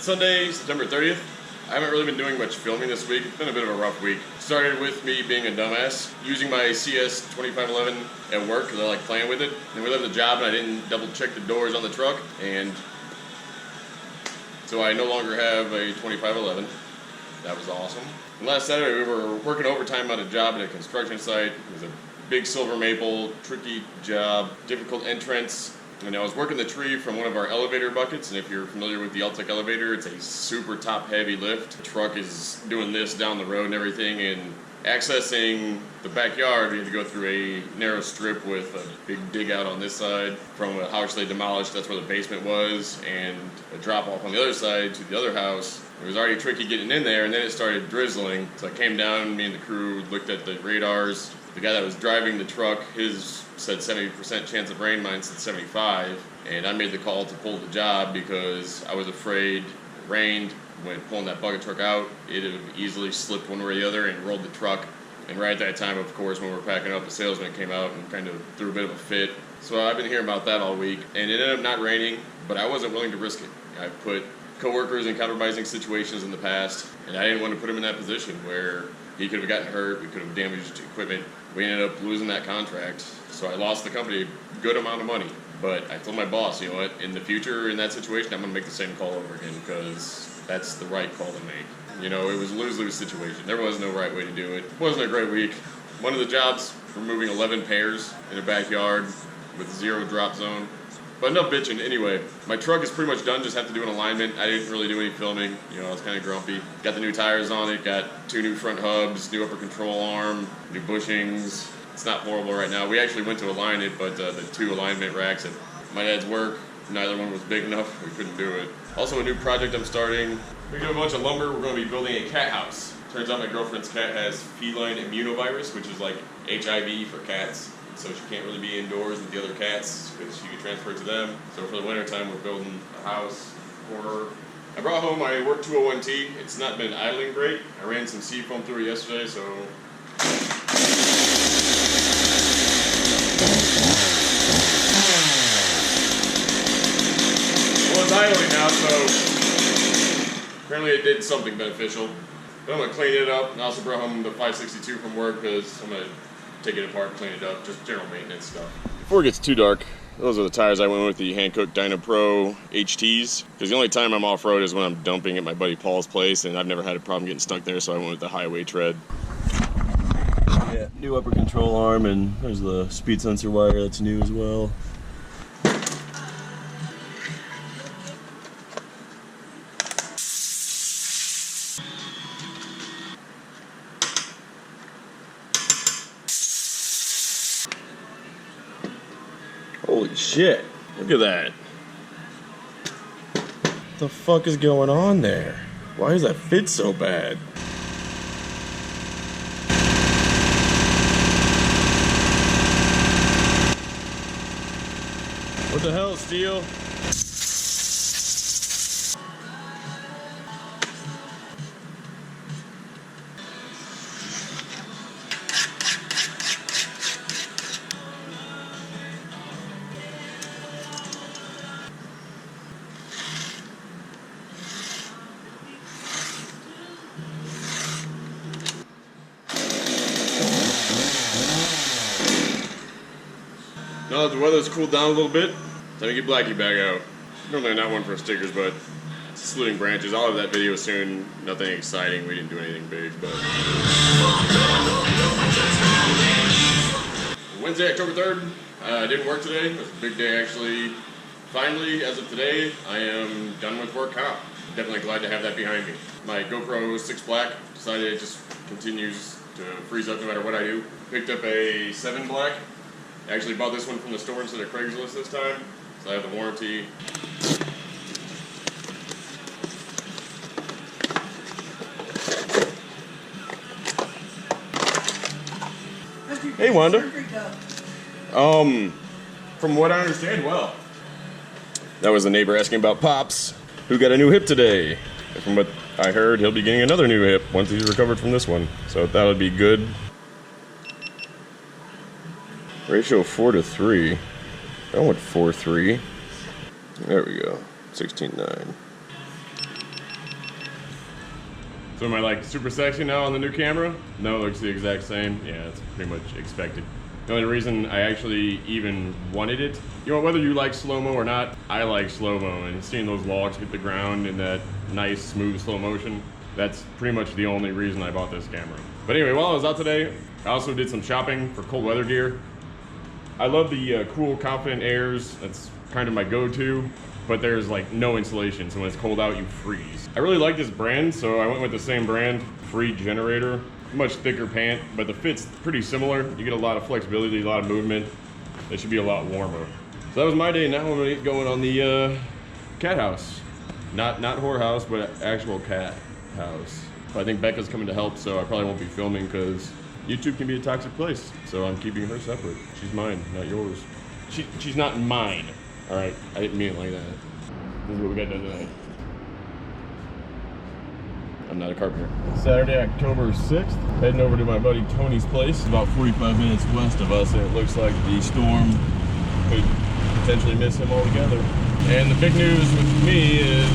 Sunday, September 30th. I haven't really been doing much filming this week. It's been a bit of a rough week. Started with me being a dumbass, using my CS2511 at work because I like playing with it. And we left the job and I didn't double check the doors on the truck, and so I no longer have a 2511. That was awesome. And last Saturday we were working overtime on a job at a construction site. It was a big silver maple, tricky job, difficult entrance. And I was working the tree from one of our elevator buckets, and if you're familiar with the Altec elevator, it's a super top heavy lift. The truck is doing this down the road and everything, and accessing the backyard, we had to go through a narrow strip with a big dig out on this side from a house they demolished. That's where the basement was, and a drop off on the other side to the other house. It was already tricky getting in there, and then it started drizzling. So I came down, me and the crew looked at the radars. The guy that was driving the truck, his said 70% chance of rain, mine said 75. And I made the call to pull the job because I was afraid it rained. When pulling that bucket truck out, it would have easily slipped one way or the other and rolled the truck. And right at that time, of course, when we were packing up, the salesman came out and kind of threw a bit of a fit. So I've been hearing about that all week, and it ended up not raining, but I wasn't willing to risk it. I've put coworkers in compromising situations in the past, and I didn't want to put him in that position where he could have gotten hurt, we could have damaged equipment. We ended up losing that contract, so I lost the company a good amount of money. But I told my boss, you know what, in the future, in that situation, I'm going to make the same call over again because that's the right call to make. You know, it was a lose-lose situation. There was no right way to do it. It wasn't a great week. One of the jobs, removing 11 pairs in a backyard with zero drop zone. But enough bitching. Anyway, my truck is pretty much done, just have to do an alignment. I didn't really do any filming. You know, I was kind of grumpy. Got the new tires on it, got 2 new front hubs, new upper control arm, new bushings. It's not horrible right now. We actually went to align it, but the 2 alignment racks at my dad's work, neither one was big enough. We couldn't do it. Also, a new project I'm starting. We got a bunch of lumber. We're going to be building a cat house. Turns out my girlfriend's cat has feline immunovirus, which is like HIV for cats. So she can't really be indoors with the other cats because she can transfer it to them. So for the winter time, we're building a house for her. I brought home my Work 201T. It's not been idling great. I ran some seafoam through it yesterday, so well, it's idling now, so apparently it did something beneficial. But I'm going to clean it up. And I also brought home the 562 from work because I'm going to take it apart, clean it up, just general maintenance stuff. Before it gets too dark, those are the tires I went with, the Hankook Dyna Pro HTs. Because the only time I'm off-road is when I'm dumping at my buddy Paul's place, and I've never had a problem getting stuck there, so I went with the highway tread. Yeah, new upper control arm, and there's the speed sensor wire that's new as well. Holy shit, look at that. What the fuck is going on there? Why does that fit so bad? What the hell, Steel? Now that the weather's cooled down a little bit, time to get Blackie back out. Normally not one for stickers, but saluting branches. I'll have that video soon. Nothing exciting. We didn't do anything big, but Wednesday, October 3rd. I didn't work today. It was a big day, actually. Finally, as of today, I am done with work comp. Definitely glad to have that behind me. My GoPro 6 Black decided it just continues to freeze up no matter what I do. Picked up a 7 Black. I actually bought this one from the store instead of Craigslist this time, so I have the warranty. Hey, Wanda. From what I understand, well. That was the neighbor asking about Pops, who got a new hip today. And from what I heard, he'll be getting another new hip once he's recovered from this one, so that would be good. Ratio 4:3. I went 4:3. There we go. 16:9. So am I like super sexy now on the new camera? No, it looks the exact same. Yeah, it's pretty much expected. The only reason I actually even wanted it, you know, whether you like slow-mo or not, I like slow-mo, and seeing those logs hit the ground in that nice, smooth slow motion, that's pretty much the only reason I bought this camera. But anyway, while I was out today, I also did some shopping for cold weather gear. I love the Cool Confident Airs. That's kind of my go-to, but there's like no insulation, so when it's cold out, you freeze. I really like this brand, so I went with the same brand, Free Generator. Much thicker pant, but the fit's pretty similar. You get a lot of flexibility, a lot of movement. It should be a lot warmer. So that was my day. Now I'm gonna get going on the cat house. Not whorehouse, but actual cat house. But I think Becca's coming to help, so I probably won't be filming because YouTube can be a toxic place. So I'm keeping her separate. She's mine, not yours. She's not mine. All right, I didn't mean it like that. This is what we got done tonight. I'm not a carpenter. Saturday, October 6th, heading over to my buddy Tony's place. It's about 45 minutes west of us, and it looks like the storm could potentially miss him altogether. And the big news with me is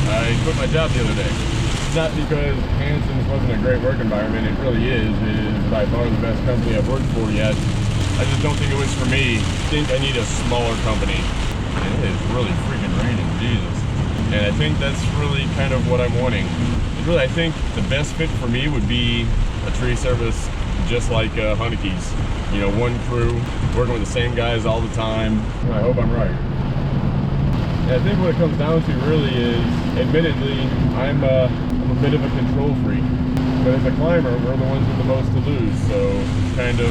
I quit my job the other day. It's not because Hanson's wasn't a great work environment. It really is. It is by far the best company I've worked for yet. I just don't think it was for me. I think I need a smaller company. And it is really freaking raining, Jesus. And I think that's really kind of what I'm wanting. Really, I think the best fit for me would be a tree service just like Huneke's. You know, one crew, working with the same guys all the time. I hope I'm right. And I think what it comes down to really is, admittedly, I'm a bit of a control freak. But as a climber, we're the ones with the most to lose, so it kind of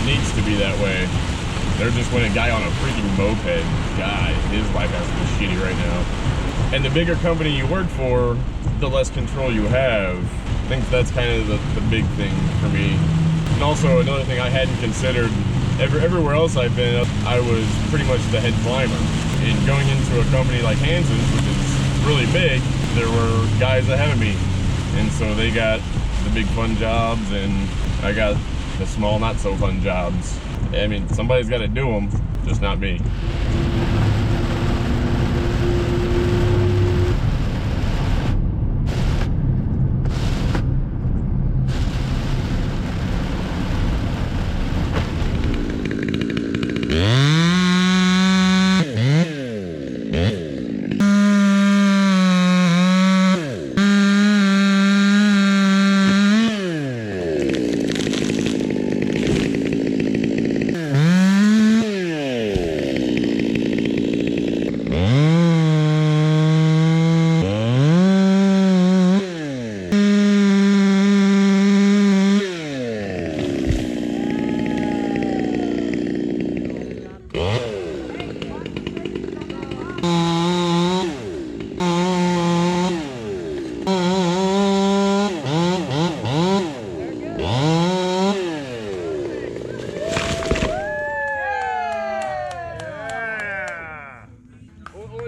needs to be that way. There's just when a guy on a freaking moped, God, his life has to be shitty right now. And the bigger company you work for, the less control you have. I think that's kind of the big thing for me. And also another thing I hadn't considered, everywhere else I've been, I was pretty much the head climber. And going into a company like Hanson's, which is really big, there were guys ahead of me. And so they got the big fun jobs and I got the small not so fun jobs. I mean, somebody's got to do them, just not me.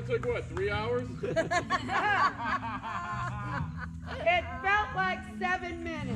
Took what, 3 hours? It felt like 7 minutes.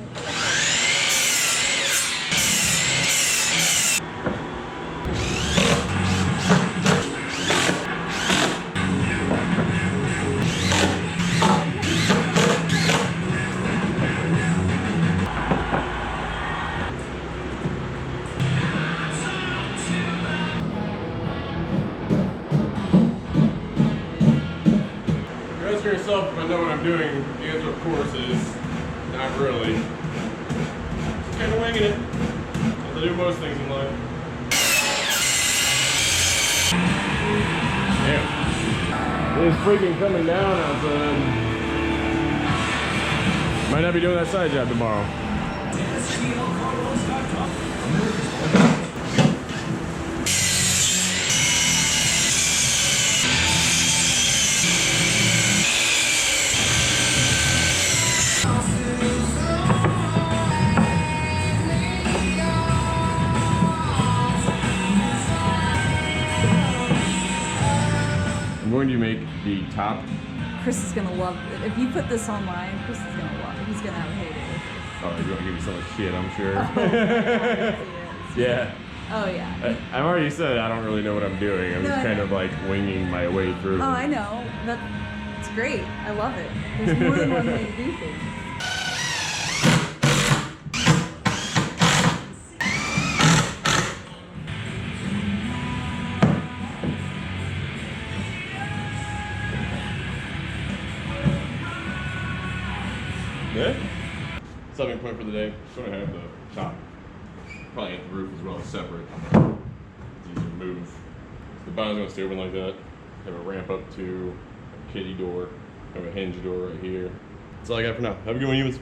Ask yourself if I know what I'm doing. The answer, of course, is not really. Just kind of winging it. As I do most things in life. Yeah. It is freaking coming down outside. Might not be doing that side job tomorrow. I'm going to make the top. Chris is gonna love it. If you put this online, Chris is gonna love it. He's gonna hate it. Oh, you're going to give me so much shit, I'm sure. Oh, Yeah. Oh yeah. I've already said I don't really know what I'm doing. I'm just kind of like winging my way through. Oh, I know. That's great. I love it. There's more than one way to do things. Yeah. Stopping point for the day. Just want to have the top, probably at the roof as well, separate. It's easier to move. So the bottom's going to stay open like that. Have a ramp up to a kitty door. Have a hinge door right here. That's all I got for now. Have a good one, humans.